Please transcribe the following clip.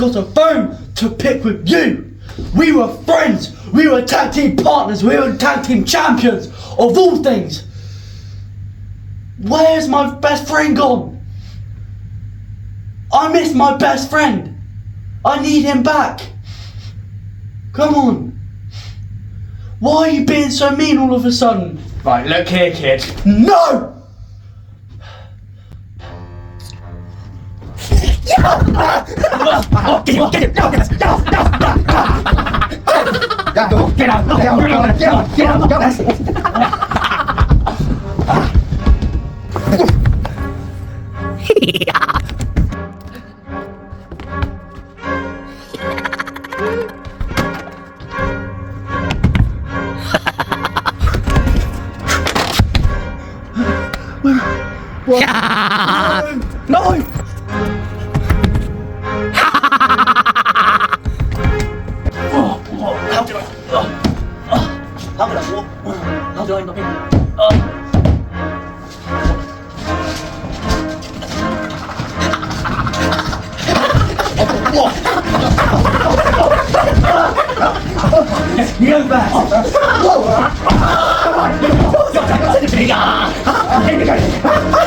got a bone to pick with you. We were friends. We were tag team partners. We were tag team champions of all things. Where's my best friend gone? I miss my best friend. I need him back. Come on. Why are you being so mean all of a sudden? Right, look here, kid. No! No! How did I walk? How did I not You go back! Come on!